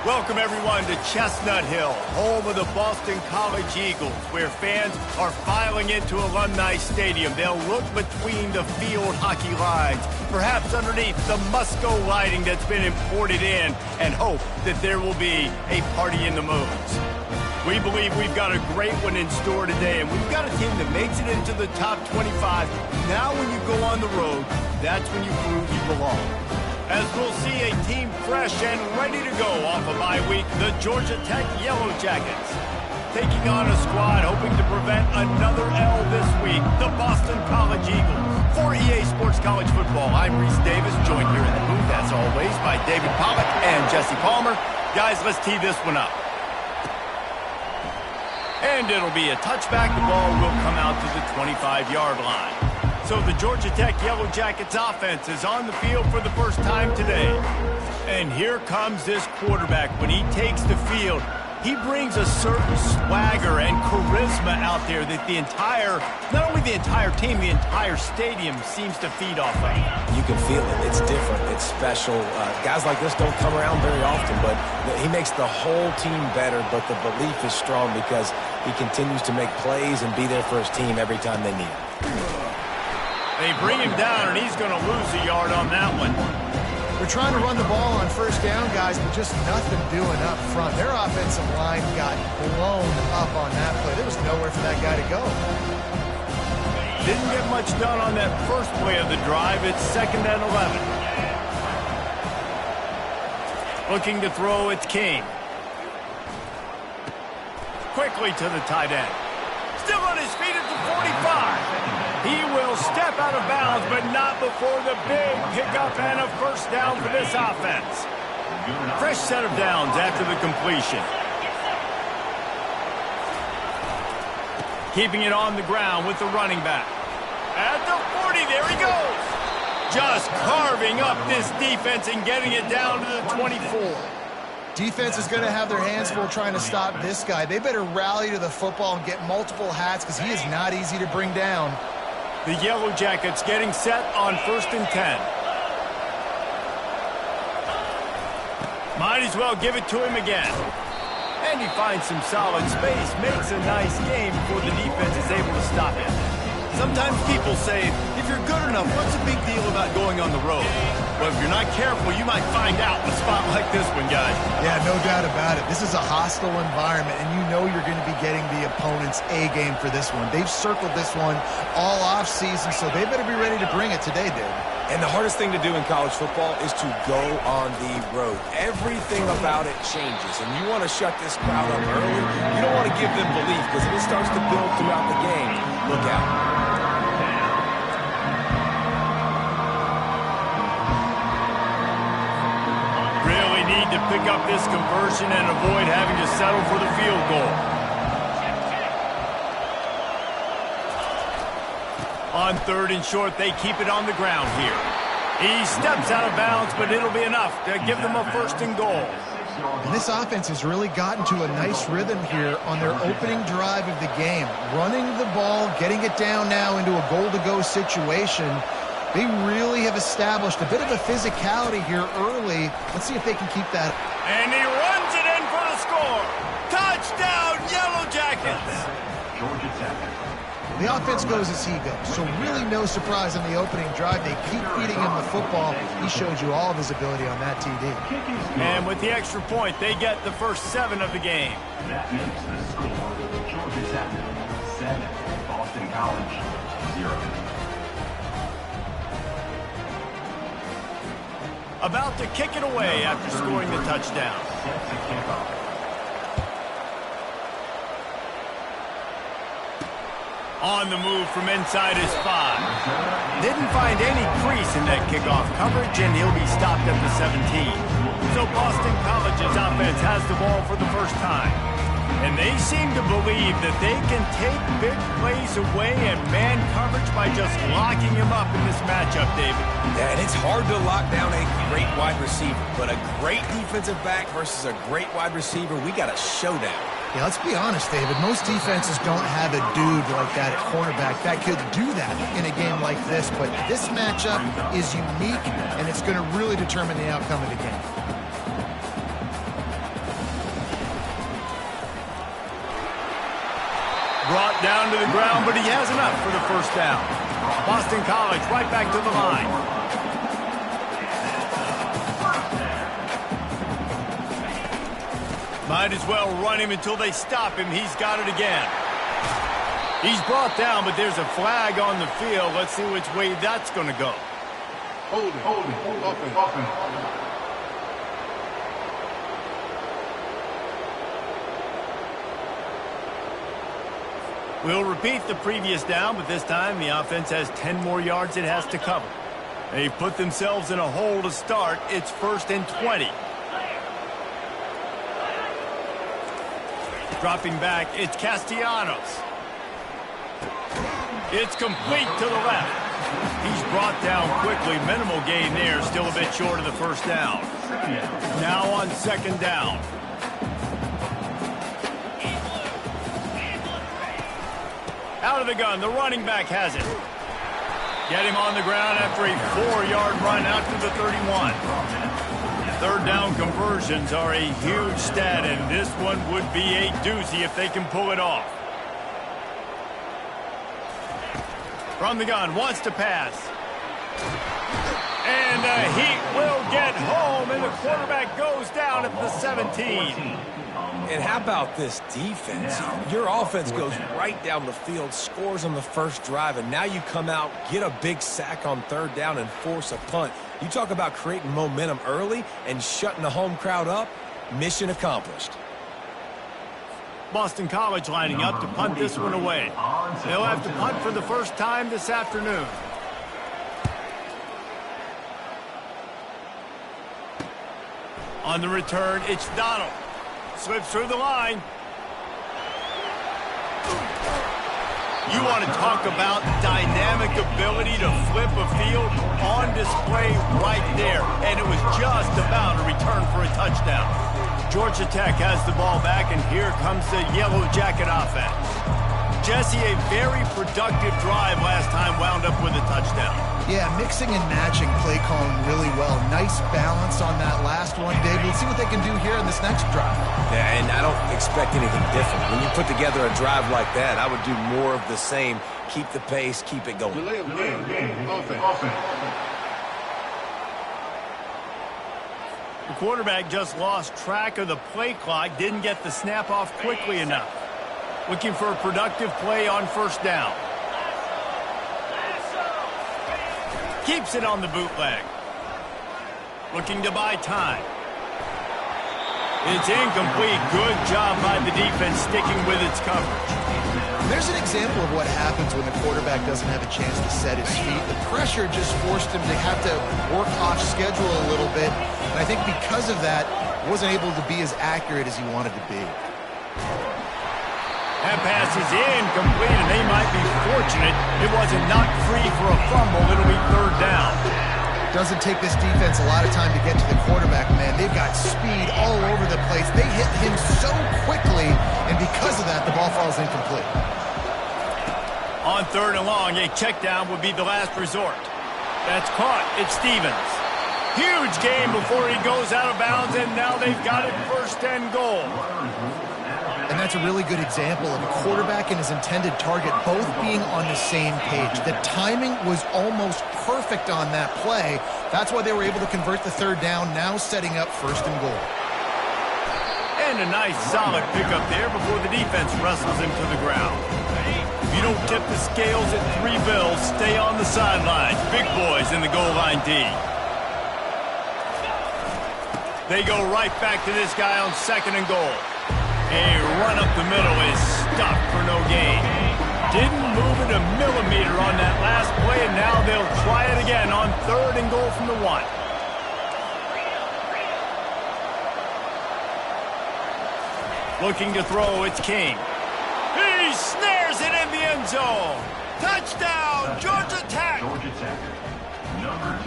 Welcome, everyone, to Chestnut Hill, home of the Boston College Eagles, where fans are filing into Alumni Stadium. They'll look between the field hockey lines, perhaps underneath the Musco lighting that's been imported in, and hope that there will be a party in the moons. We believe we've got a great one in store today, and we've got a team that makes it into the top 25. Now when you go on the road, that's when you prove you belong. As we'll see a team fresh and ready to go off a bye week, the Georgia Tech Yellow Jackets. Taking on a squad hoping to prevent another L this week, the Boston College Eagles. For EA Sports College Football, I'm Reese Davis, joined here in the booth, as always, by David Pollack and Jesse Palmer. Guys, let's tee this one up. And it'll be a touchback. The ball will come out to the 25-yard line. So the Georgia Tech Yellow Jackets offense is on the field for the first time today. And here comes this quarterback. When he takes the field, he brings a certain swagger and charisma out there that not only the entire team, the entire stadium seems to feed off of. You can feel it. It's different. It's special. Guys like this don't come around very often, but he makes the whole team better, but the belief is strong because he continues to make plays and be there for his team every time they need him. They bring him down, and he's going to lose a yard on that one. We're trying to run the ball on first down, guys, but just nothing doing up front. Their offensive line got blown up on that play. There was nowhere for that guy to go. Didn't get much done on that first play of the drive. It's 2nd and 11. Looking to throw, it's King. Quickly to the tight end. Still on his feet at the 45. He will step out of bounds, but not before the big pickup and a first down for this offense. Fresh set of downs after the completion. Keeping it on the ground with the running back. At the 40, there he goes. Just carving up this defense and getting it down to the 24. Defense is going to have their hands full trying to stop this guy. They better rally to the football and get multiple hats because he is not easy to bring down. The Yellow Jackets getting set on 1st and 10. Might as well give it to him again. And he finds some solid space, makes a nice game before the defense is able to stop it. Sometimes people say, if you're good enough, what's the big deal about going on the road? Well, if you're not careful, you might find out in a spot like this one, guys. Yeah, no doubt about it. This is a hostile environment, and you know you're going to be getting the opponent's A-game for this one. They've circled this one all off-season, so they better be ready to bring it today, Dave. And the hardest thing to do in college football is to go on the road. Everything about it changes, and you want to shut this crowd up early. You don't want to give them belief, because if it starts to build throughout the game, look out. To pick up this conversion and avoid having to settle for the field goal. On 3rd and short, they keep it on the ground here. He steps out of bounds, but it'll be enough to give them a 1st and goal. And this offense has really gotten to a nice rhythm here on their opening drive of the game. Running the ball, getting it down now into a goal-to-go situation. They really have established a bit of a physicality here early. Let's see if they can keep that. And he runs it in for the score. Touchdown, Yellow Jackets. The offense goes as he goes, so really no surprise on the opening drive. They keep feeding him the football. He showed you all of his ability on that TD. And with the extra point, they get the first 7 of the game. That makes the score Georgia Tech 7, Boston College 0. About to kick it away after scoring the touchdown. On the move from inside his 5. Didn't find any crease in that kickoff coverage, and he'll be stopped at the 17. So Boston College's offense has the ball for the first time. And they seem to believe that they can take big plays away and man coverage by just locking him up in this matchup, David. Yeah, and it's hard to lock down a great wide receiver, but a great defensive back versus a great wide receiver, we got a showdown. Yeah, let's be honest, David. Most defenses don't have a dude like that at cornerback that could do that in a game like this, but this matchup is unique, and it's going to really determine the outcome of the game. Brought down to the ground, but he has enough for the first down. Boston College right back to the line. Might as well run him until they stop him. He's got it again. He's brought down, but there's a flag on the field. Let's see which way that's going to go. Hold it. Offense. We'll repeat the previous down, but this time the offense has 10 more yards it has to cover. They put themselves in a hole to start. It's 1st and 20. Dropping back, it's Castellanos. It's complete to the left. He's brought down quickly. Minimal gain there. Still a bit short of the first down. Now on 2nd down. Out of the gun. The running back has it. Get him on the ground after a 4-yard run out to the 31. 3rd down conversions are a huge stat, and this one would be a doozy if they can pull it off. From the gun, wants to pass. And he will get home, and the quarterback goes down at the 17. And how about this defense? Your offense goes right down the field, scores on the first drive, and now you come out, get a big sack on 3rd down, and force a punt. You talk about creating momentum early and shutting the home crowd up. Mission accomplished. Boston College lining up to punt this one away. They'll have to punt for the first time this afternoon. On the return, it's Donald. Slips through the line. You want to talk about dynamic ability to flip a field? On display right there. And it was just about a return for a touchdown. Georgia Tech has the ball back, and here comes the Yellow Jacket offense. Jesse, a very productive drive last time, wound up with a touchdown. Yeah, mixing and matching play calling really well. Nice balance on that last one, Dave. Let's see what they can do here in this next drive. Yeah, and I don't expect anything different. When you put together a drive like that, I would do more of the same. Keep the pace, keep it going. The quarterback just lost track of the play clock, didn't get the snap off quickly enough. Looking for a productive play on 1st down. Keeps it on the bootleg. Looking to buy time. It's incomplete. Good job by the defense sticking with its coverage. There's an example of what happens when the quarterback doesn't have a chance to set his feet. The pressure just forced him to have to work off schedule a little bit. And I think because of that, wasn't able to be as accurate as he wanted to be. That pass is incomplete, and they might be fortunate it wasn't knocked free for a fumble. It'll be 3rd down. Doesn't take this defense a lot of time to get to the quarterback, man. They've got speed all over the place. They hit him so quickly, and because of that, the ball falls incomplete. On 3rd and long, a check down would be the last resort. That's caught. It's Stevens. Huge game before he goes out of bounds, and now they've got it 1st and goal. And that's a really good example of a quarterback and his intended target both being on the same page. The timing was almost perfect on that play. That's why they were able to convert the 3rd down, now setting up 1st and goal. And a nice solid pickup there before the defense wrestles him to the ground. If you don't tip the scales at 3 bills, stay on the sidelines. Big boys in the goal line D. They go right back to this guy on 2nd and goal. A run up the middle is stopped for no gain. Didn't move it a millimeter on that last play, and now they'll try it again on 3rd and goal from the 1. Looking to throw, it's King. He snares it in the end zone. Touchdown, Georgia Tech.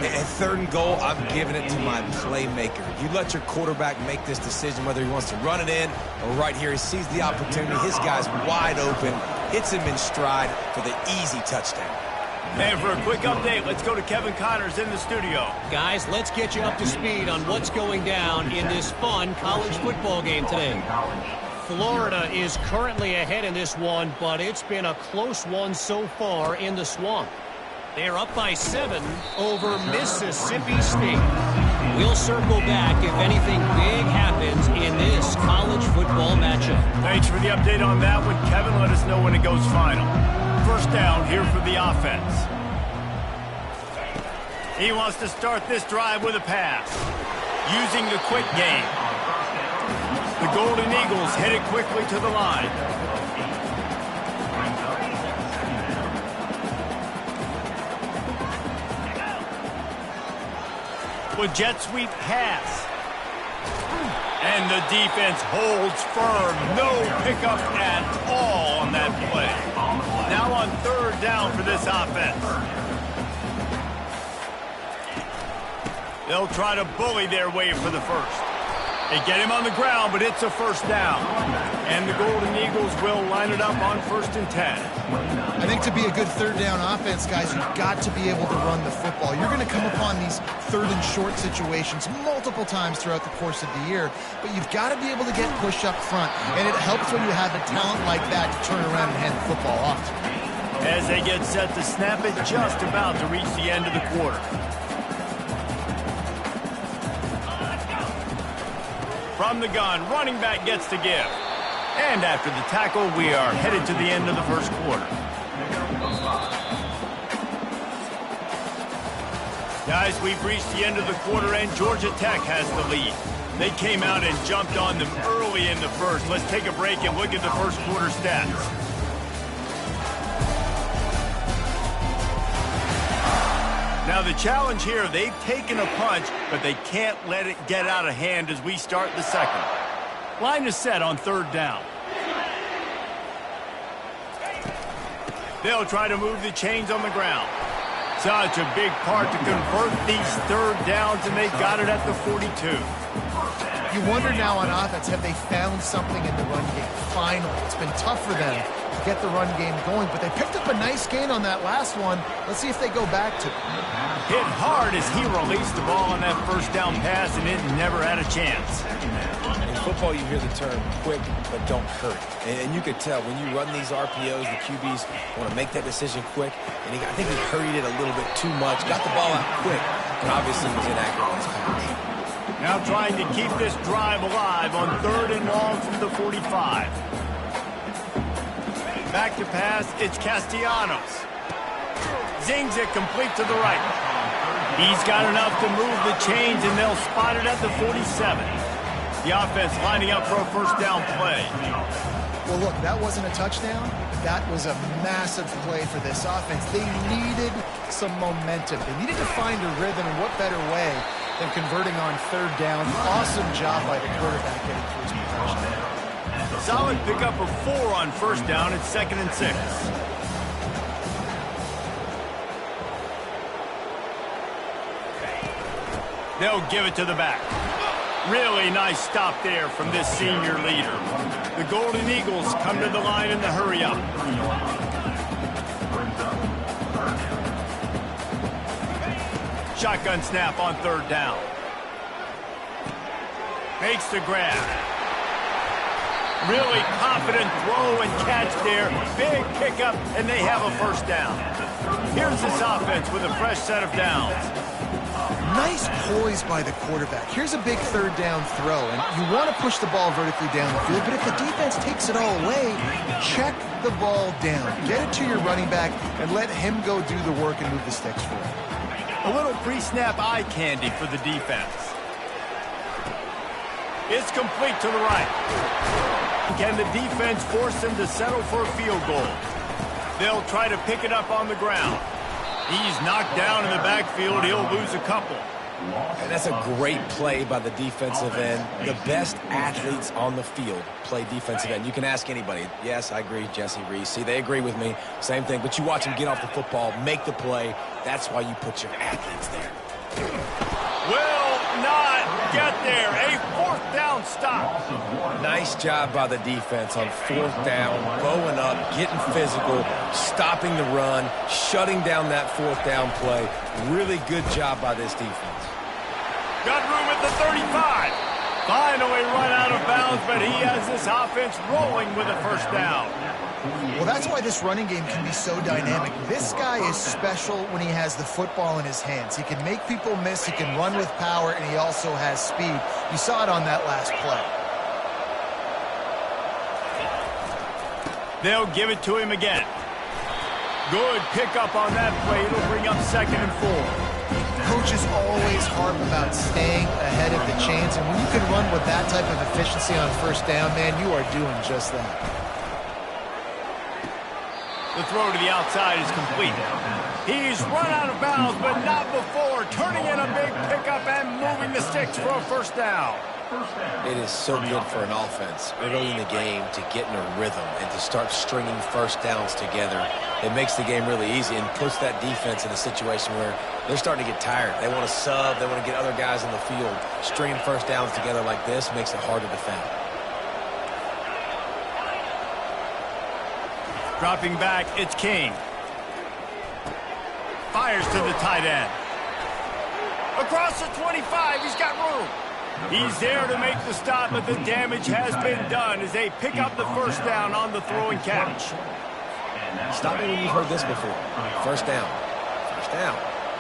At 3rd and goal, I'm giving it to my playmaker. You let your quarterback make this decision whether he wants to run it in or right here. He sees the opportunity. His guy's wide open. Hits him in stride for the easy touchdown. And for a quick update, let's go to Kevin Connors in the studio. Guys, let's get you up to speed on what's going down in this fun college football game today. Florida is currently ahead in this one, but it's been a close one so far in the Swamp. They're up by 7 over Mississippi State. We'll circle back if anything big happens in this college football matchup. Thanks for the update on that one, Kevin. Let us know when it goes final. First down here for the offense. He wants to start this drive with a pass, using the quick game. The Golden Eagles headed quickly to the line. With jet sweep pass. And the defense holds firm. No pickup at all on that play. Now on third down for this offense. They'll try to bully their way for the first. They get him on the ground, but it's a first down. And the Golden Eagles will line it up on 1st and 10. I think to be a good third down offense, guys, you've got to be able to run the football. You're going to come upon these third and short situations multiple times throughout the course of the year, but you've got to be able to get push up front, and it helps when you have a talent like that to turn around and hand the football off. As they get set to snap it, just about to reach the end of the quarter. From the gun, running back gets to give. And after the tackle, we are headed to the end of the first quarter. Guys, we've reached the end of the quarter, and Georgia Tech has the lead. They came out and jumped on them early in the first. Let's take a break and look at the first quarter stats. Now the challenge here, they've taken a punch, but they can't let it get out of hand as we start the second. Line is set on third down. They'll try to move the chains on the ground. Such a big part to convert these third downs, and they got it at the 42. You wonder now on offense, have they found something in the run game? Finally, it's been tough for them to get the run game going, but they picked up a nice gain on that last one. Let's see if they go back to it. Hit hard as he released the ball on that first down pass, and it never had a chance. In football, you hear the term quick but don't hurt. And you could tell when you run these RPOs, the QBs want to make that decision quick. And I think he hurried it a little bit too much, got the ball out quick, but obviously was inaccurate in his pass. Now trying to keep this drive alive on third and long from the 45. Back to pass, it's Castellanos. Zings it complete to the right. He's got enough to move the chains, and they'll spot it at the 47. The offense lining up for a first down play. Well, look, that wasn't a touchdown. That was a massive play for this offense. They needed some momentum. They needed to find a rhythm, and what better way than converting on third down. Awesome job by the quarterback getting through his progression. Solid pickup of 4 on first down. It's 2nd and 6. They'll give it to the back. Really nice stop there from this senior leader. The Golden Eagles come to the line in the hurry-up. Shotgun snap on third down. Makes the grab. Really confident throw and catch there. Big pickup, and they have a first down. Here's this offense with a fresh set of downs. Nice poise by the quarterback. Here's a big third down throw, and you want to push the ball vertically down the field, but if the defense takes it all away, check the ball down. Get it to your running back and let him go do the work and move the sticks for it. A little pre-snap eye candy for the defense. It's complete to the right. Can the defense force them to settle for a field goal? They'll try to pick it up on the ground. He's knocked down in the backfield. He'll lose a couple. And that's a great play by the defensive end. The best athletes on the field play defensive end. You can ask anybody. Yes, I agree, Jesse Reese. See, they agree with me. Same thing. But you watch them get off the football, make the play. That's why you put your athletes there. Will not get there. A fourth down stop. Nice job by the defense on fourth down, bowing up, getting physical, stopping the run, shutting down that fourth down play. Really good job by this defense. Got room at the 35. Finally run out of bounds, but he has this offense rolling with a first down. Well, that's why this running game can be so dynamic. This guy is special when he has the football in his hands. He can make people miss, he can run with power, and he also has speed. You saw it on that last play. They'll give it to him again. Good pickup on that play. It'll bring up 2nd and 4. Coaches always harp about staying ahead of the chains, and when you can run with that type of efficiency on first down, man, you are doing just that. The throw to the outside is complete. He's run out of bounds, but not before. Turning in a big pickup and moving the sticks for a first down. It is so good for an offense early in the game to get in a rhythm and to start stringing first downs together. It makes the game really easy and puts that defense in a situation where they're starting to get tired. They want to sub. They want to get other guys in the field. Stringing first downs together like this makes it hard to defend. Dropping back, it's King. Fires to the tight end. Across the 25, he's got room. He's there to make the stop, but the damage has been done as they pick up the first down on the throw and catch. Stop me when you've heard this before. First down. First down.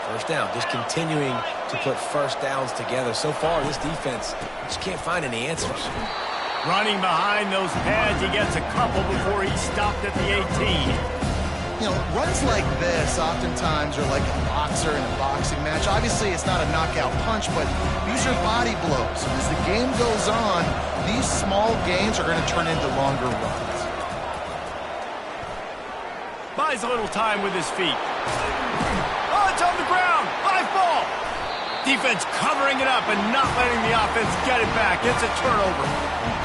First down. Just continuing to put first downs together. So far, this defense just can't find any answers. Running behind those pads, he gets a couple before he stopped at the 18. You know, runs like this oftentimes are like a boxer in a boxing match. Obviously, it's not a knockout punch, but these are body blows. And as the game goes on, these small gains are going to turn into longer runs. Buys a little time with his feet. Oh, it's on the ground. Live ball. Defense covering it up and not letting the offense get it back. It's a turnover.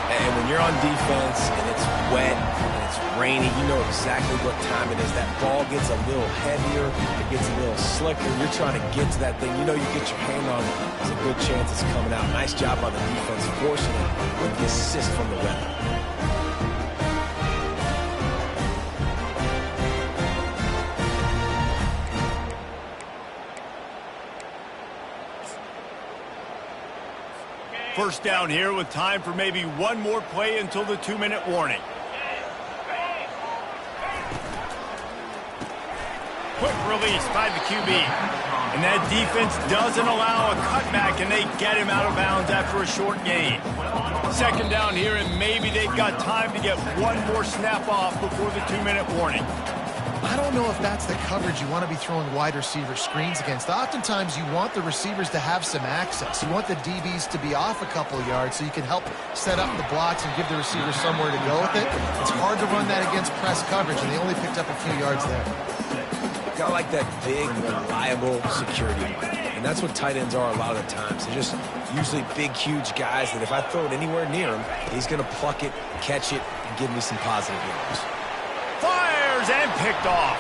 And when you're on defense and it's wet and it's rainy, you know exactly what time it is. That ball gets a little heavier, it gets a little slicker. You're trying to get to that thing. You know you get your hand on it. There's a good chance it's coming out. Nice job on the defense, forcing it with the assist from the ref. First down here with time for maybe one more play until the 2-minute warning. Quick release by the QB. And that defense doesn't allow a cutback, and they get him out of bounds after a short gain. Second down here, and maybe they've got time to get one more snap off before the 2-minute warning. I don't know if that's the coverage you want to be throwing wide receiver screens against. Oftentimes, you want the receivers to have some access. You want the DBs to be off a couple of yards so you can help set up the blocks and give the receiver somewhere to go with it. It's hard to run that against press coverage, and they only picked up a few yards there. Got like that big, reliable security blanket. And that's what tight ends are a lot of the times. They're just usually big, huge guys that if I throw it anywhere near him, he's going to pluck it, catch it, and give me some positive yards. Fires and picked off.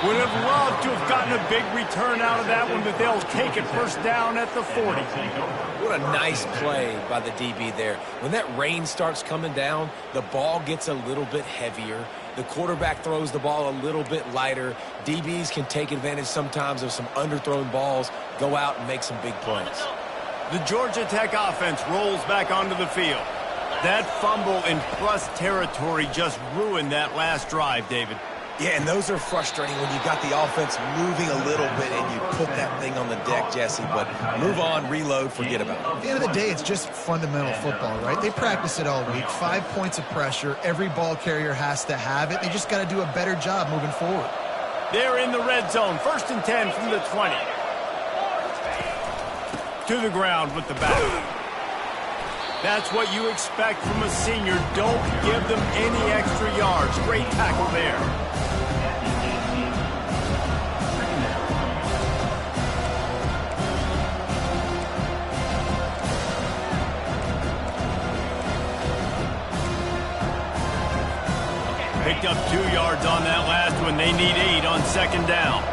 Would have loved to have gotten a big return out of that one, but they'll take it first down at the 40. What a nice play by the DB there. When that rain starts coming down, the ball gets a little bit heavier. The quarterback throws the ball a little bit lighter. DBs can take advantage sometimes of some underthrown balls, go out and make some big plays. The Georgia Tech offense rolls back onto the field. That fumble in plus territory just ruined that last drive, David. Yeah, and those are frustrating when you got the offense moving a little bit and you put that thing on the deck, Jesse. But move on, reload, forget about it. At the end of the day, it's just fundamental football, right? They practice it all week. 5 points of pressure. Every ball carrier has to have it. They just got to do a better job moving forward. They're in the red zone. 1st and 10 from the 20. To the ground with the back. That's what you expect from a senior. Don't give them any extra yards. Great tackle there. Picked up 2 yards on that last one. They need 8 on 2nd down.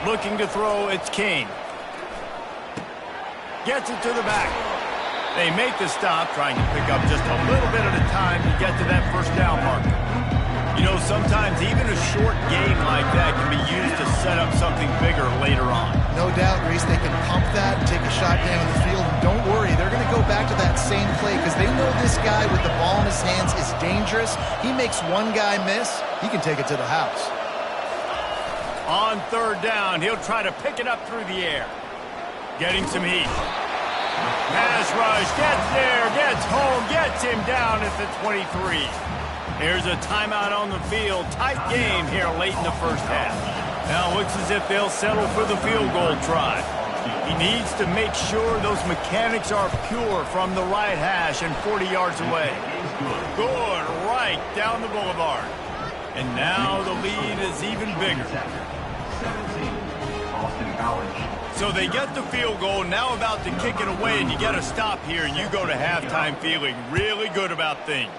Looking to throw, it's King. Gets it to the back. They make the stop, trying to pick up just a little bit at a time to get to that first down marker. You know, sometimes even a short gain like that can be used something bigger later on. No doubt, Reese, they can pump that and take a shot down the field. And don't worry, they're going to go back to that same play because they know this guy with the ball in his hands is dangerous. He makes one guy miss, he can take it to the house. On third down, he'll try to pick it up through the air. Getting some heat. Pass rush, gets there, gets home, gets him down at the 23. Here's a timeout on the field. Tight game here late in the first half. Now it looks as if they'll settle for the field goal try. He needs to make sure those mechanics are pure from the right hash and 40 yards away. Good, right down the boulevard. And now the lead is even bigger. 17, Boston College. So they get the field goal, now about to kick it away, and you get a stop here, and you go to halftime feeling really good about things.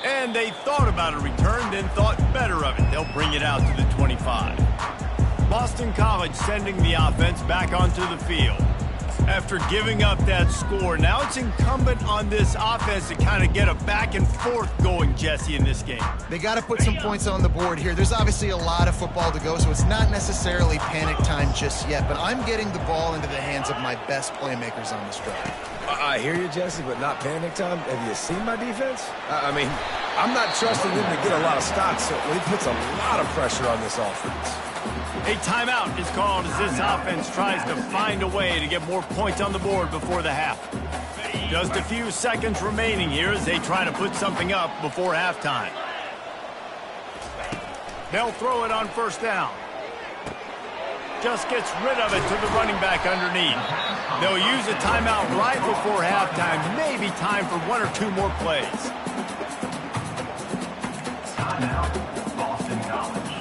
And they thought about a return, then thought better of it. They'll bring it out to the 25. Boston College sending the offense back onto the field. After giving up that score, now it's incumbent on this offense to kind of get a back and forth going, Jesse, in this game. They got to put some points on the board here. There's obviously a lot of football to go, so it's not necessarily panic time just yet, but I'm getting the ball into the hands of my best playmakers on this drive. I hear you, Jesse, but not panic time. Have you seen my defense? I mean, I'm not trusting them to get a lot of stops, so he puts a lot of pressure on this offense. A timeout is called as this offense tries to find a way to get more points on the board before the half. Just a few seconds remaining here as they try to put something up before halftime. They'll throw it on first down. Just gets rid of it to the running back underneath. They'll use a timeout right before halftime. Maybe time for one or two more plays. Timeout, Boston College.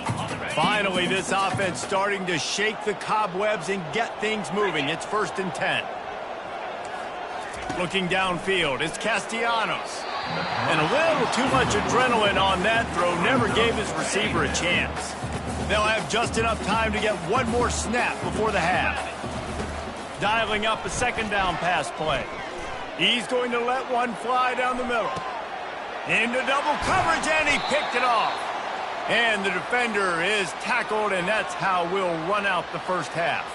Finally, this offense starting to shake the cobwebs and get things moving. It's 1st and 10. Looking downfield, it's Castellanos. And a little too much adrenaline on that throw. Never gave his receiver a chance. They'll have just enough time to get one more snap before the half. Dialing up a second down pass play. He's going to let one fly down the middle. Into double coverage, and he picked it off. And the defender is tackled, and that's how we'll run out the first half.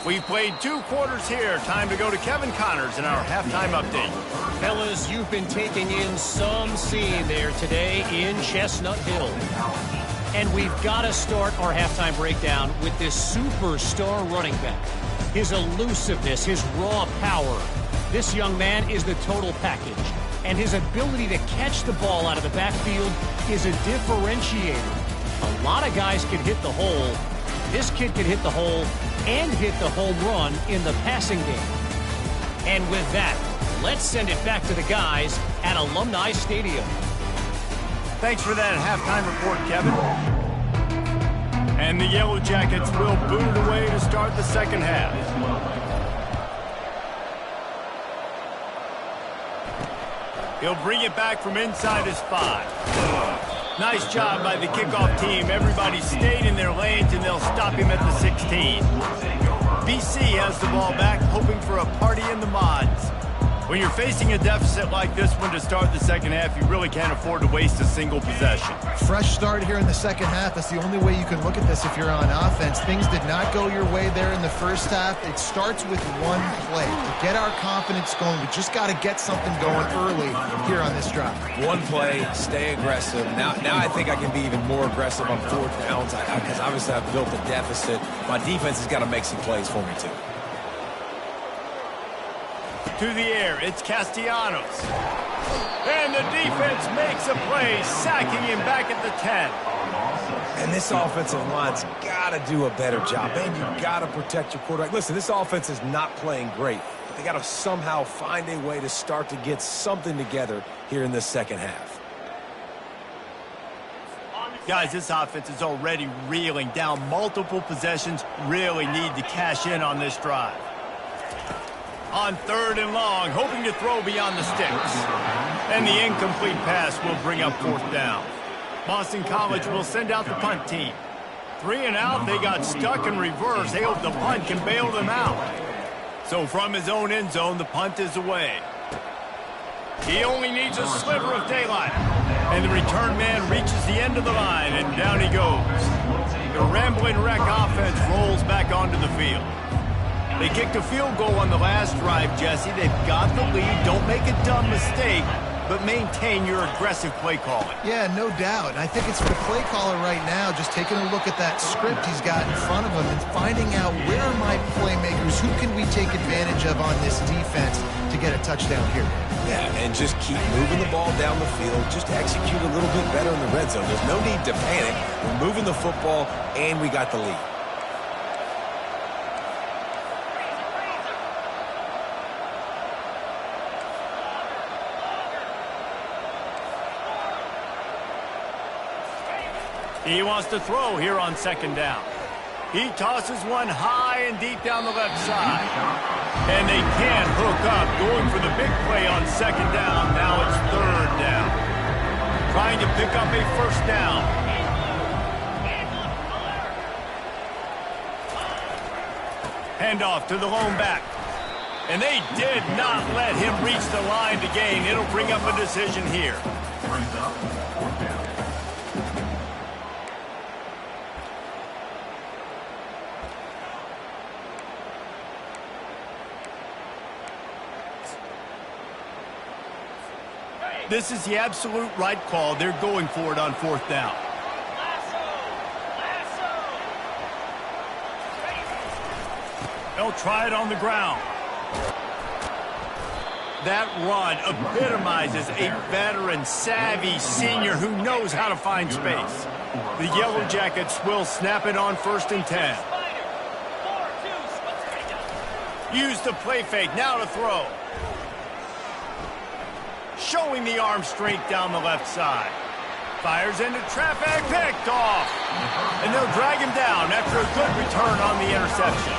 We've played 2 quarters here. Time to go to Kevin Connors in our halftime update. Fellas, you've been taking in some scene there today in Chestnut Hill. And we've got to start our halftime breakdown with this superstar running back. His elusiveness, his raw power. This young man is the total package. And his ability to catch the ball out of the backfield is a differentiator. A lot of guys can hit the hole. This kid can hit the hole and hit the home run in the passing game. And with that, let's send it back to the guys at Alumni Stadium. Thanks for that halftime report, Kevin. And the Yellow Jackets will boot it away to start the second half. He'll bring it back from inside his 5. Nice job by the kickoff team. Everybody stayed in their lanes, and they'll stop him at the 16. BC has the ball back, hoping for a party in the mods. When you're facing a deficit like this one to start the second half, you really can't afford to waste a single possession. Fresh start here in the second half. That's the only way you can look at this if you're on offense. Things did not go your way there in the first half. It starts with one play. To get our confidence going, we just got to get something going early here on this drive. One play, stay aggressive. Now I think I can be even more aggressive on 4th downs because obviously I've built a deficit. My defense has got to make some plays for me too. To the air, it's Castellanos. And the defense makes a play, sacking him back at the 10. And this offensive line's got to do a better job. Man, you got to protect your quarterback. Listen, this offense is not playing great, but they got to somehow find a way to start to get something together here in this second half. Guys, this offense is already reeling down multiple possessions. Really need to cash in on this drive. On 3rd and long, hoping to throw beyond the sticks. And the incomplete pass will bring up 4th down. Boston College will send out the punt team. 3 and out, they got stuck in reverse. They hope the punt can bail them out. So from his own end zone, the punt is away. He only needs a sliver of daylight. And the return man reaches the end of the line, and down he goes. The Rambling Wreck offense rolls back onto the field. They kicked a field goal on the last drive, Jesse. They've got the lead. Don't make a dumb mistake, but maintain your aggressive play calling. Yeah, no doubt. And I think it's the play caller right now just taking a look at that script he's got in front of him and finding out where are my playmakers, who can we take advantage of on this defense to get a touchdown here. Yeah, and just keep moving the ball down the field. Just execute a little bit better in the red zone. There's no need to panic. We're moving the football, and we got the lead. He wants to throw here on second down. He tosses one high and deep down the left side. And they can't hook up, going for the big play on second down. Now it's third down. Trying to pick up a first down. Handoff to the lone back. And they did not let him reach the line to gain. It'll bring up a decision here. Brings up fourth down. This is the absolute right call. They're going for it on fourth down. They'll try it on the ground. That run epitomizes a veteran, savvy senior who knows how to find space. The Yellow Jackets will snap it on 1st and 10. Use the play fake, now to throw. Showing the arm strength down the left side. Fires into traffic, picked off. And they'll drag him down after a good return on the interception.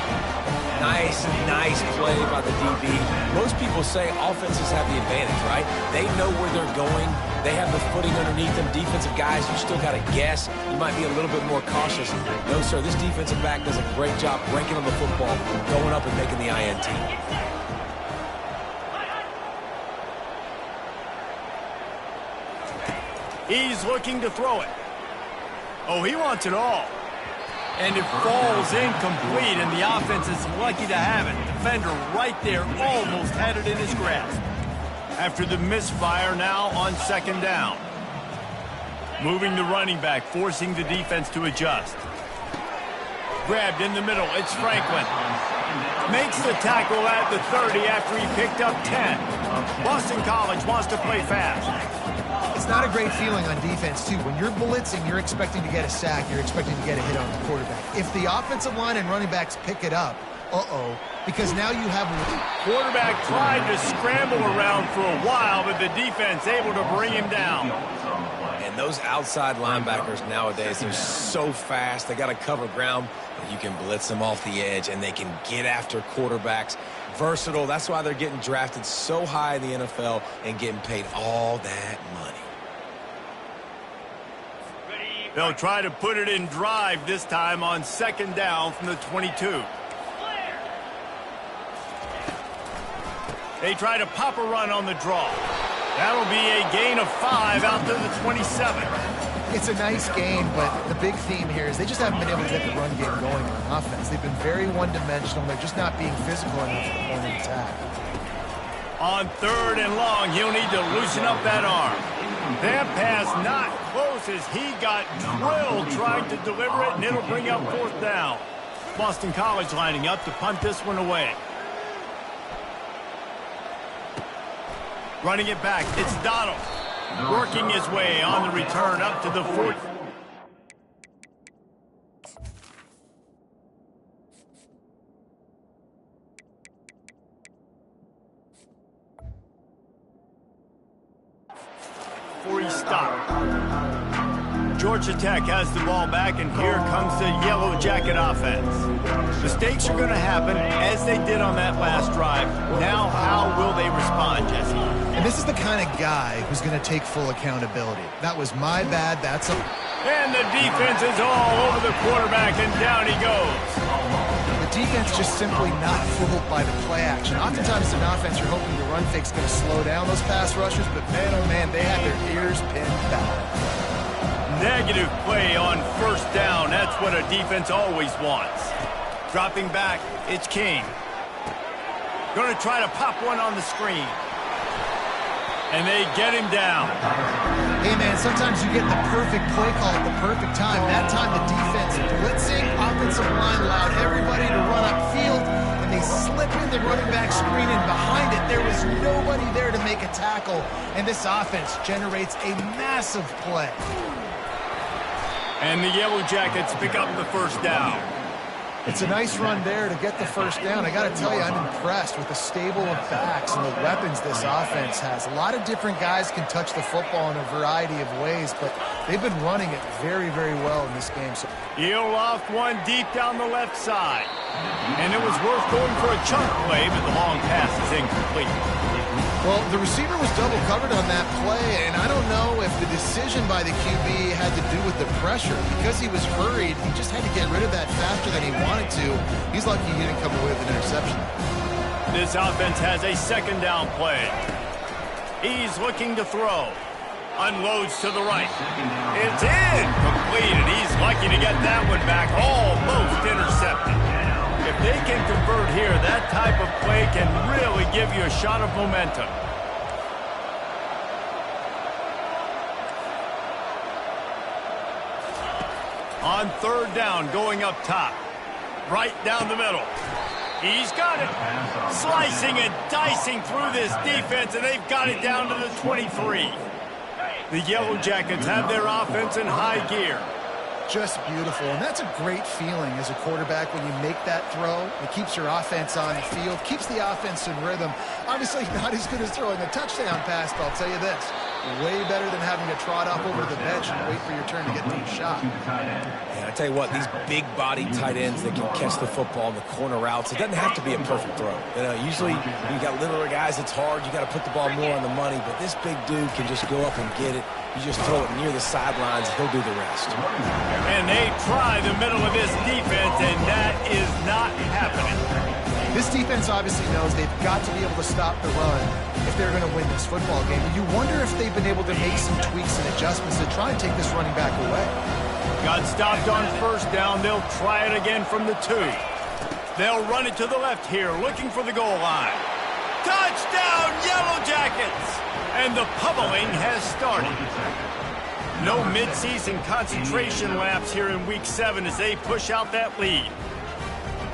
Nice play by the DB. Most people say offenses have the advantage, right? They know where they're going. They have the footing underneath them. Defensive guys, you still got to guess. You might be a little bit more cautious. No, sir, this defensive back does a great job breaking on the football, going up and making the INT. He's looking to throw it. Oh, he wants it all. And it falls incomplete, and the offense is lucky to have it. Defender right there almost had it in his grasp. After the misfire, now on second down. Moving the running back, forcing the defense to adjust. Grabbed in the middle, it's Franklin. Makes the tackle at the 30 after he picked up 10. Boston College wants to play fast. It's not a great feeling on defense, too. When you're blitzing, you're expecting to get a sack. You're expecting to get a hit on the quarterback. If the offensive line and running backs pick it up, because now you have... Quarterback tried to scramble around for a while, but the defense able to bring him down. And those outside linebackers nowadays, they're so fast. They got to cover ground, but you can blitz them off the edge, and they can get after quarterbacks. Versatile. That's why they're getting drafted so high in the NFL and getting paid all that money. They'll try to put it in drive this time on second down from the 22. They try to pop a run on the draw. That'll be a gain of 5 out to the 27. It's a nice game, but the big theme here is they just haven't been able to get the run game going on offense. They've been very one-dimensional. They're just not being physical enough at the point of attack. On third and long, he'll need to loosen up that arm. That pass not close as he got drilled trying to deliver it, and it'll bring up fourth down. Boston College lining up to punt this one away. Running it back, it's Donald. Working his way on the return up to the 40. Before he stopped. Georgia Tech has the ball back, and here comes the Yellow Jacket offense. Mistakes are going to happen, as they did on that last drive. Now, how will they respond, Jesse? And this is the kind of guy who's going to take full accountability. That was my bad. That's a... And the defense is all over the quarterback, and down he goes. The defense just simply not fooled by the play action. Oftentimes in offense, you're hoping the run fake's going to slow down those pass rushers, but man, oh man, they had their ears pinned back. Negative play on first down. That's what a defense always wants. Dropping back, it's King. Going to try to pop one on the screen. And they get him down. Hey, man, sometimes you get the perfect play call at the perfect time. That time the defense blitzing, offensive line allowed everybody to run upfield, and they slip in the running back screen, and behind it there was nobody there to make a tackle, and this offense generates a massive play. And the Yellow Jackets pick up the first down. It's a nice run there to get the first down. I got to tell you, I'm impressed with the stable of backs and the weapons this offense has. A lot of different guys can touch the football in a variety of ways, but they've been running it very, very well in this game. He'll loft one deep down the left side. And it was worth going for a chunk play, but the long pass is incomplete. Well, the receiver was double covered on that play, and I don't know if the decision by the QB had to do with the pressure. Because he was hurried, he just had to get rid of that faster than he wanted to. He's lucky he didn't come away with an interception. This offense has a second down play. He's looking to throw. Unloads to the right. It's incomplete, and he's lucky to get that one back. Almost intercepted. If they can convert here, that type of play can really give you a shot of momentum. On third down, going up top. Right down the middle. He's got it. Slicing and dicing through this defense, and they've got it down to the 23. The Yellow Jackets have their offense in high gear. Just beautiful, and that's a great feeling as a quarterback when you make that throw. It keeps your offense on the field, keeps the offense in rhythm. Obviously not as good as throwing a touchdown pass, but I'll tell you this, way better than having to trot off over to the bench and wait for your turn to get to the shot. Yeah, I tell you what, these big-body tight ends that can catch the football in the corner routes, it doesn't have to be a perfect throw. You know, usually you got littler guys, it's hard, you got to put the ball more on the money, but this big dude can just go up and get it. You just throw it near the sidelines, he'll do the rest. And they try the middle of this defense, and that is not happening. This defense obviously knows they've got to be able to stop the run if they're going to win this football game. And you wonder if they've been able to make some tweaks and adjustments to try and take this running back away. Got stopped on first down. They'll try it again from the 2. They'll run it to the left here, looking for the goal line. Touchdown, Yellow Jackets! And the pummeling has started. No midseason concentration laps here in Week 7 as they push out that lead.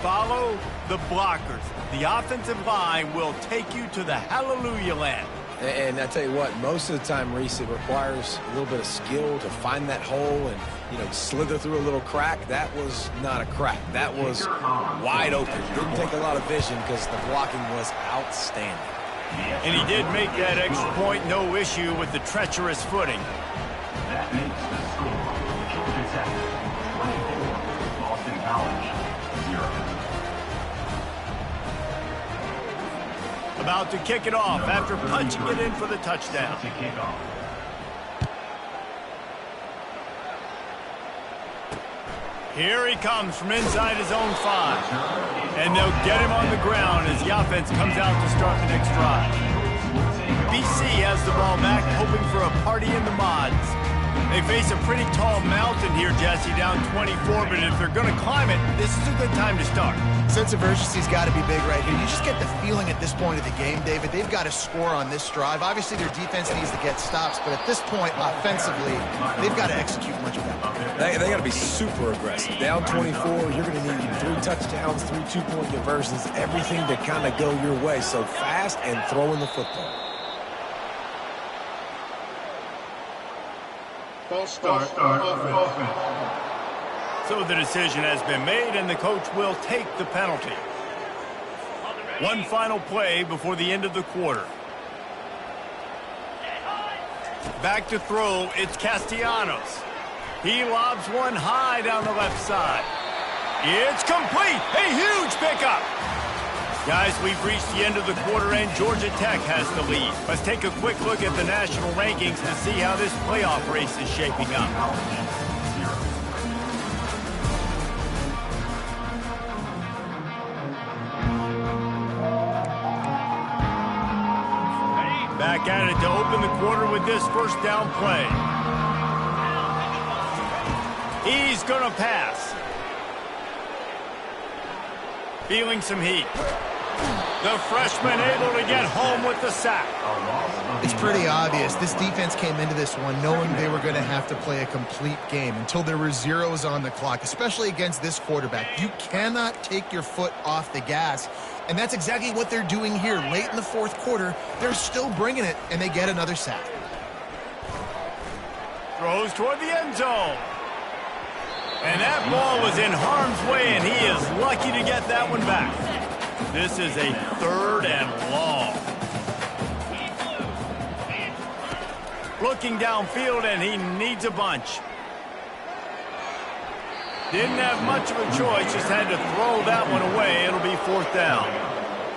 Follow the blockers. The offensive line will take you to the hallelujah land. And I tell you what, most of the time, Reese, it requires a little bit of skill to find that hole and, you know, slither through a little crack. That was not a crack. That was wide open. Didn't take a lot of vision because the blocking was outstanding. And he did make that extra point, no issue with the treacherous footing. That makes the score. Georgia Tech 24, Boston College 0. About to kick it off after punching it in for the touchdown. To kick off. Here he comes from inside his own 5. And they'll get him on the ground as the offense comes out to start the next drive. BC has the ball back, hoping for a party in the mods. They face a pretty tall mountain here, Jesse, down 24, but if they're going to climb it, this is a good time to start. Sense of urgency's got to be big right here. You just get the feeling at this point of the game, David, they've got to score on this drive. Obviously, their defense needs to get stops, but at this point, offensively, they've got to execute much better. They got to be super aggressive. Down 24, you're going to need 3 touchdowns, 3 two-point conversions, everything to kind of go your way. So fast and throwing the football. False start offense. So the decision has been made, and the coach will take the penalty. One final play before the end of the quarter. Back to throw, it's Castellanos. He lobs one high down the left side. It's complete. A huge pickup. Guys, we've reached the end of the quarter, and Georgia Tech has the lead. Let's take a quick look at the national rankings to see how this playoff race is shaping up. Back at it to open the quarter with this first down play. He's going to pass. Feeling some heat. The freshman able to get home with the sack. It's pretty obvious. This defense came into this one knowing they were going to have to play a complete game until there were zeros on the clock, especially against this quarterback. You cannot take your foot off the gas, and that's exactly what they're doing here. Late in the fourth quarter, they're still bringing it, and they get another sack. Throws toward the end zone. And that ball was in harm's way, and he is lucky to get that one back. This is a 3rd and long. Looking downfield, and he needs a bunch. Didn't have much of a choice, just had to throw that one away. It'll be 4th down.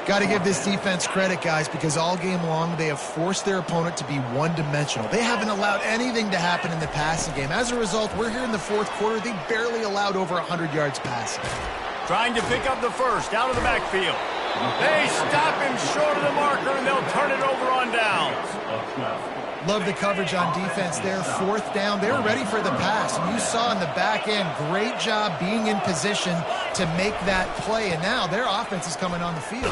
Got to give this defense credit, guys, because all game long they have forced their opponent to be one-dimensional. They haven't allowed anything to happen in the passing game. As a result, we're here in the fourth quarter. They barely allowed over 100 yards passing. Trying to pick up the first out of the backfield. They stop him short of the marker, and they'll turn it over on downs. Love the coverage on defense there. 4th down. They were ready for the pass. And you saw in the back end, great job being in position to make that play. And now their offense is coming on the field.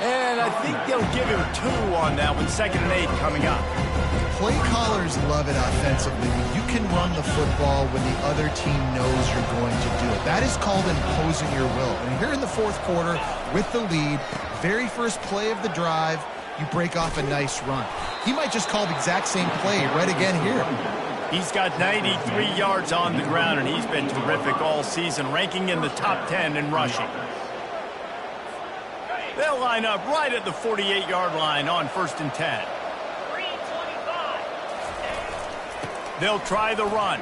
And I think they'll give him 2 on that one. 2nd and 8 coming up. Play callers love it offensively. You can run the football when the other team knows you're going to do it. That is called imposing your will. And here in the fourth quarter with the lead, very first play of the drive, you break off a nice run. He might just call the exact same play right again here. He's got 93 yards on the ground, and he's been terrific all season, ranking in the top 10 in rushing. They'll line up right at the 48-yard line on 1st and 10. They'll try the run.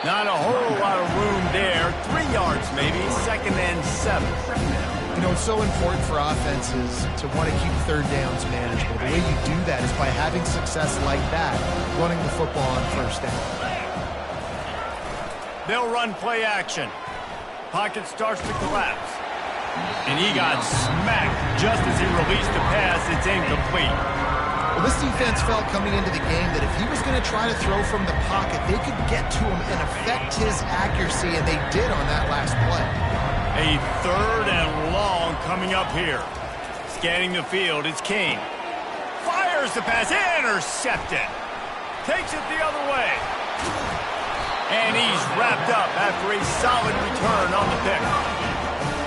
Not a whole lot of room there. 3 yards maybe, 2nd and 7. You know, it's so important for offenses to want to keep 3rd downs manageable. The way you do that is by having success like that, running the football on 1st down. They'll run play action. Pocket starts to collapse. And he got smacked just as he released the pass. It's incomplete. Well, this defense felt coming into the game that if he was going to try to throw from the pocket, they could get to him and affect his accuracy, and they did on that last play. A 3rd and long coming up here. Scanning the field, it's King. Fires the pass, intercepted. Takes it the other way. And he's wrapped up after a solid return on the pick.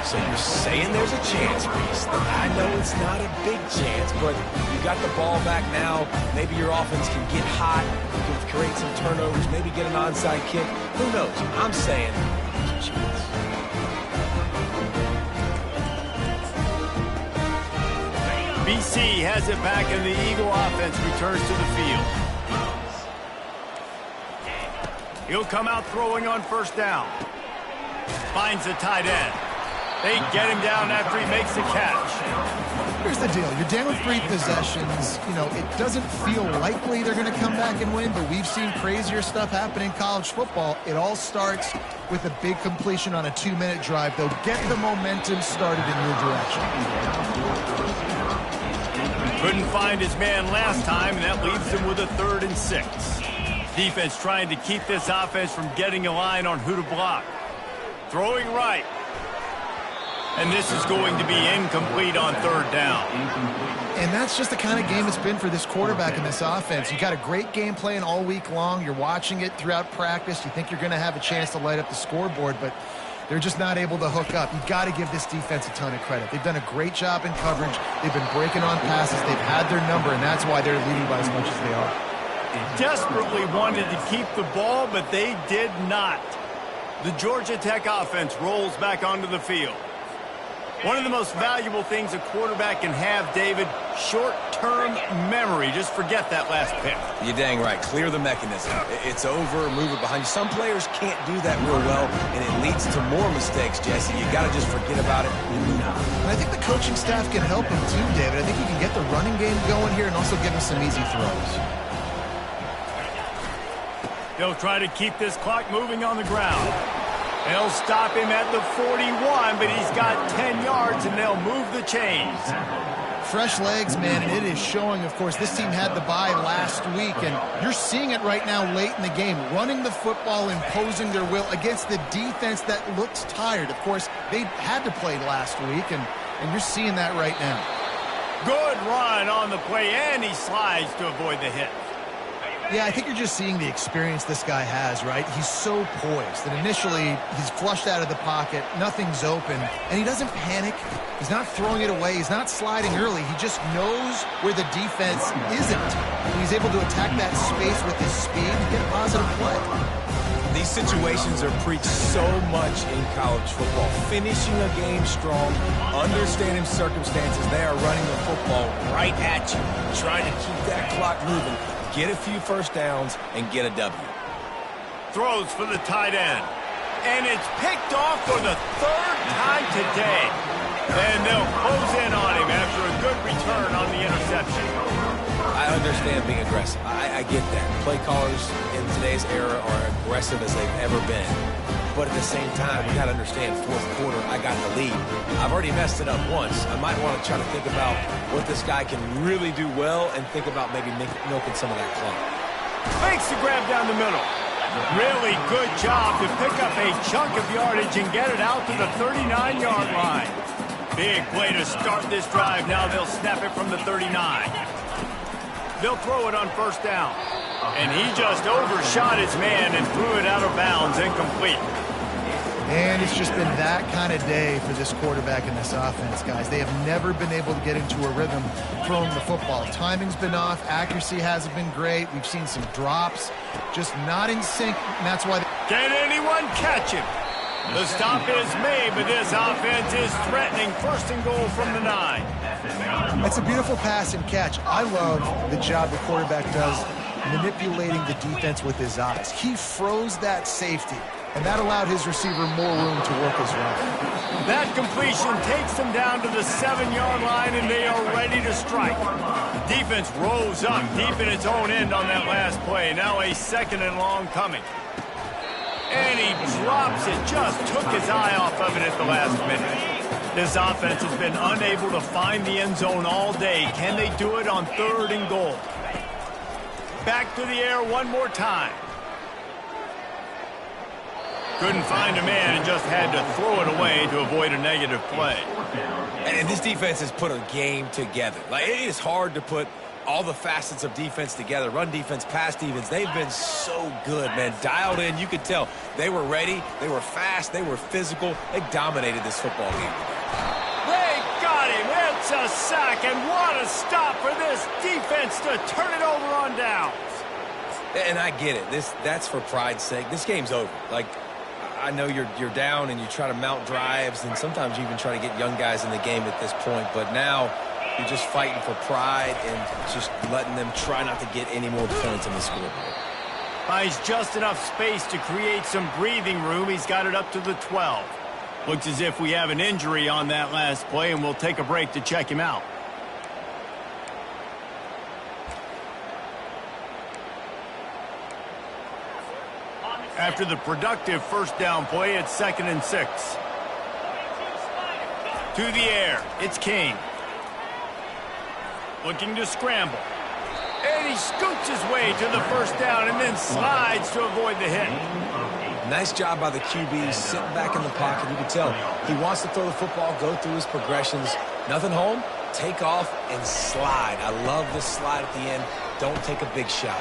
So you're saying there's a chance, Reese. I know it's not a big chance, but you got the ball back now. Maybe your offense can get hot. You can create some turnovers, maybe get an onside kick. Who knows? I'm saying there's a chance. BC has it back, and the Eagle offense returns to the field. He'll come out throwing on 1st down. Finds the tight end. They get him down after he makes the catch. Here's the deal. You're down 3 possessions. You know, it doesn't feel likely they're going to come back and win, but we've seen crazier stuff happen in college football. It all starts with a big completion on a 2-minute drive. They'll get the momentum started in your direction. Couldn't find his man last time, and that leaves him with a 3rd and 6. Defense trying to keep this offense from getting a line on who to block. Throwing right. And this is going to be incomplete on 3rd down. And that's just the kind of game it's been for this quarterback and this offense. You got a great game plan all week long. You're watching it throughout practice. You think you're going to have a chance to light up the scoreboard, but they're just not able to hook up. You've got to give this defense a ton of credit. They've done a great job in coverage. They've been breaking on passes. They've had their number, and that's why they're leading by as much as they are. They desperately wanted to keep the ball, but they did not. The Georgia Tech offense rolls back onto the field. One of the most valuable things a quarterback can have, David, short-term memory. Just forget that last pick. You're dang right. Clear the mechanism. It's over, move it behind you. Some players can't do that real well, and it leads to more mistakes, Jesse. You got to just forget about it and move on. And I think the coaching staff can help him too, David. I think he can get the running game going here and also give him some easy throws. They'll try to keep this clock moving on the ground. They'll stop him at the 41, but he's got 10 yards, and they'll move the chains. Fresh legs, man, and it is showing, of course, this team had the bye last week, and you're seeing it right now late in the game, running the football, imposing their will against the defense that looks tired. Of course, they had to play last week, and you're seeing that right now. Good run on the play, and he slides to avoid the hit. Yeah, I think you're just seeing the experience this guy has, right? He's so poised that initially he's flushed out of the pocket, nothing's open, and he doesn't panic. He's not throwing it away. He's not sliding early. He just knows where the defense isn't. And he's able to attack that space with his speed and get a positive play. These situations are preached so much in college football. Finishing a game strong, understanding circumstances. They are running the football right at you, trying to keep that clock moving. Get a few first downs and get a W. Throws for the tight end. And it's picked off for the third time today. And they'll close in on him after a good return on the interception. I understand being aggressive. I get that. Play callers in today's era are aggressive as they've ever been. But at the same time, we got to understand, fourth quarter, I got the lead. I've already messed it up once. I might want to try to think about what this guy can really do well and think about maybe milking some of that clock. Makes the grab down the middle. Really good job to pick up a chunk of yardage and get it out to the 39-yard line. Big play to start this drive. Now they'll snap it from the 39. They'll throw it on first down. And he just overshot his man and threw it out of bounds, incomplete. And it's just been that kind of day for this quarterback and this offense, guys. They have never been able to get into a rhythm throwing the football. Timing's been off. Accuracy hasn't been great. We've seen some drops, just not in sync, and that's why... Can anyone catch him? The stop is made, but this offense is threatening. First and goal from the 9. That's a beautiful pass and catch. I love the job the quarterback does manipulating the defense with his eyes. He froze that safety, and that allowed his receiver more room to work his run. That completion takes them down to the 7-yard line, and they are ready to strike. The defense rose up deep in its own end on that last play. Now a 2nd and long coming. And he drops it, just took his eye off of it at the last minute. This offense has been unable to find the end zone all day. Can they do it on 3rd and goal? Back to the air one more time. Couldn't find a man and just had to throw it away to avoid a negative play. And this defense has put a game together. Like, it is hard to put all the facets of defense together. Run defense, pass defense. They've been so good, man. Dialed in. You could tell they were ready. They were fast. They were physical. They dominated this football game. They got him. It's a sack, and what a stop for this defense to turn it over on downs. And I get it. That's for pride's sake. This game's over. Like, I know you're down and you try to mount drives, and sometimes you even try to get young guys in the game at this point. But now you're just fighting for pride and just letting them try not to get any more points on the scoreboard. Buys just enough space to create some breathing room. He's got it up to the 12. Looks as if we have an injury on that last play, and we'll take a break to check him out. After the productive first down play, it's 2nd and 6. To the air, it's King. Looking to scramble. And he scoots his way to the first down and then slides to avoid the hit. Nice job by the QB, sitting back in the pocket. You can tell he wants to throw the football, go through his progressions. Nothing home, take off and slide. I love the slide at the end. Don't take a big shot.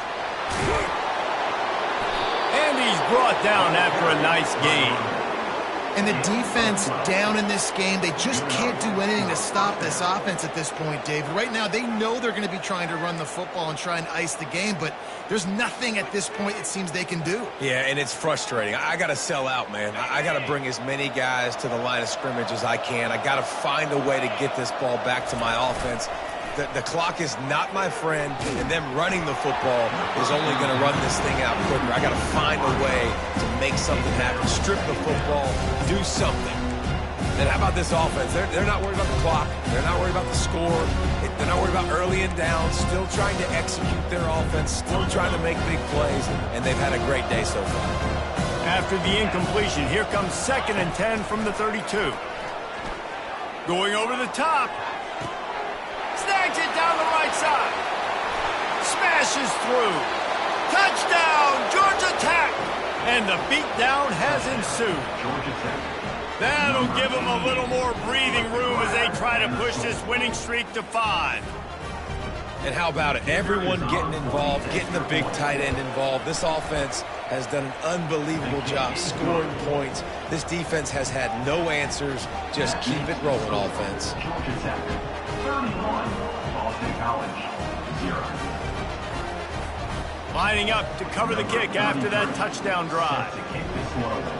And he's brought down after a nice gain. And the defense down in this game, they just can't do anything to stop this offense at this point, Dave. Right now, they know they're going to be trying to run the football and try and ice the game, but there's nothing at this point it seems they can do. Yeah, and it's frustrating. I got to sell out, man. I got to bring as many guys to the line of scrimmage as I can. I got to find a way to get this ball back to my offense. The clock is not my friend, and them running the football is only going to run this thing out quicker. I got to find a way to make something happen, strip the football, do something. And how about this offense? They're not worried about the clock. They're not worried about the score. They're not worried about early and down, still trying to execute their offense, still trying to make big plays, and they've had a great day so far. After the incompletion, here comes 2nd and 10 from the 32. Going over the top. Snags it down the right side. Smashes through. Touchdown, Georgia Tech. And the beatdown has ensued. Georgia Tech. That'll give them a little more breathing room as they try to push this winning streak to 5. And how about it? Everyone getting involved, getting the big tight end involved. This offense has done an unbelievable job scoring points. This defense has had no answers. Just keep it rolling, offense. Georgia Tech. 31. Boston College. 0. Lining up to cover the kick after that touchdown drive. To kick this one over.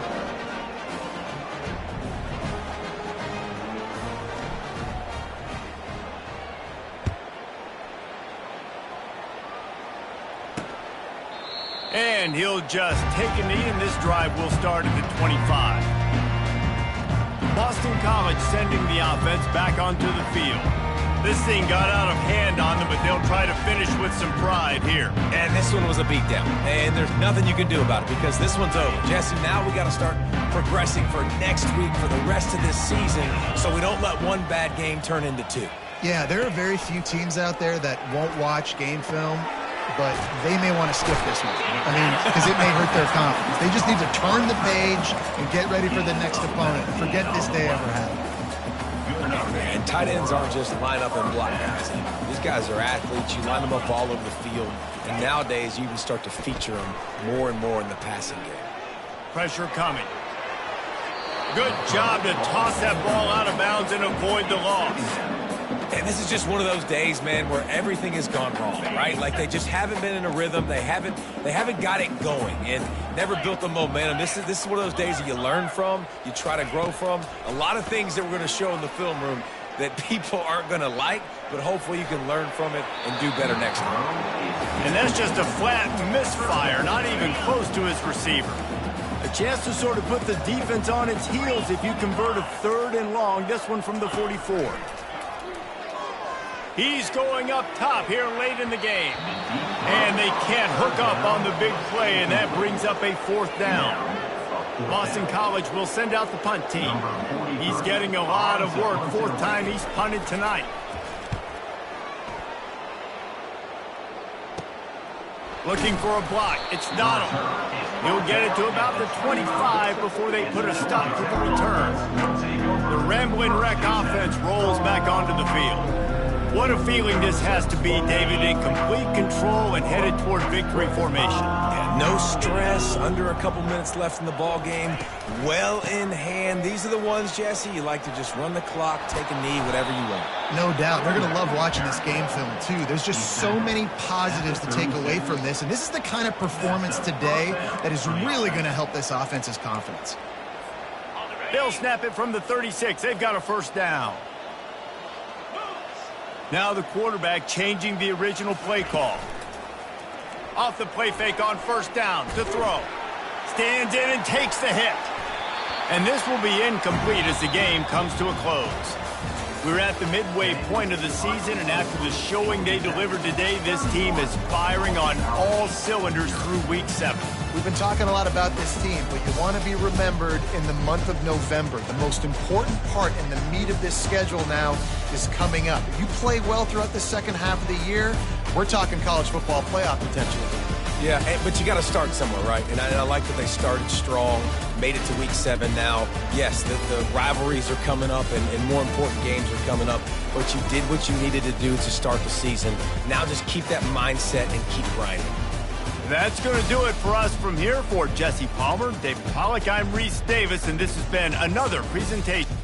And he'll just take a knee, and this drive will start at the 25. Boston College sending the offense back onto the field. This thing got out of hand on them, but they'll try to finish with some pride here. And this one was a beatdown. And there's nothing you can do about it because this one's over. Jesse, now we got to start progressing for next week, for the rest of this season, so we don't let one bad game turn into 2. Yeah, there are very few teams out there that won't watch game film, but they may want to skip this one. I mean, because it may hurt their confidence. They just need to turn the page and get ready for the next opponent. Forget this day ever happened. And tight ends aren't just line up and block guys. These guys are athletes. You line them up all over the field. And nowadays, you can start to feature them more and more in the passing game. Pressure coming. Good job to toss that ball out of bounds and avoid the loss. And this is just one of those days, man, where everything has gone wrong, right? Like they just haven't been in a rhythm. They haven't got it going and never built the momentum. This is one of those days that you learn from, you try to grow from. A lot of things that we're going to show in the film room that people aren't going to like, but hopefully you can learn from it and do better next time. And that's just a flat misfire, not even close to his receiver. A chance to sort of put the defense on its heels if you convert a 3rd and long, this one from the 44. He's going up top here late in the game. And they can't hook up on the big play, and that brings up a 4th down. Boston College will send out the punt team. He's getting a lot of work. 4th time he's punted tonight. Looking for a block. It's Donald. He'll get it to about the 25 before they put a stop to the return. The Rambling Wreck offense rolls back onto the field. What a feeling this has to be, David, in complete control and headed toward victory formation. Yeah, no stress, under a couple minutes left in the ball game, well in hand. These are the ones, Jesse, you like to just run the clock, take a knee, whatever you want. No doubt. They're going to love watching this game film, too. There's just so many positives to take away from this, and this is the kind of performance today that is really going to help this offense's confidence. They'll snap it from the 36. They've got a 1st down. Now the quarterback changing the original play call. Off the play fake on 1st down to throw. Stands in and takes the hit. And this will be incomplete as the game comes to a close. We're at the midway point of the season, and after the showing they delivered today, this team is firing on all cylinders through week 7. We've been talking a lot about this team, but you want to be remembered in the month of November. The most important part in the meat of this schedule now is coming up. If you play well throughout the second half of the year, we're talking college football playoff potential. Yeah, but you got to start somewhere, right? And I like that they started strong, made it to week 7 now. Yes, the rivalries are coming up and more important games are coming up, but you did what you needed to do to start the season. Now just keep that mindset and keep grinding. That's going to do it for us from here. For Jesse Palmer, David Pollack, I'm Reese Davis, and this has been another presentation.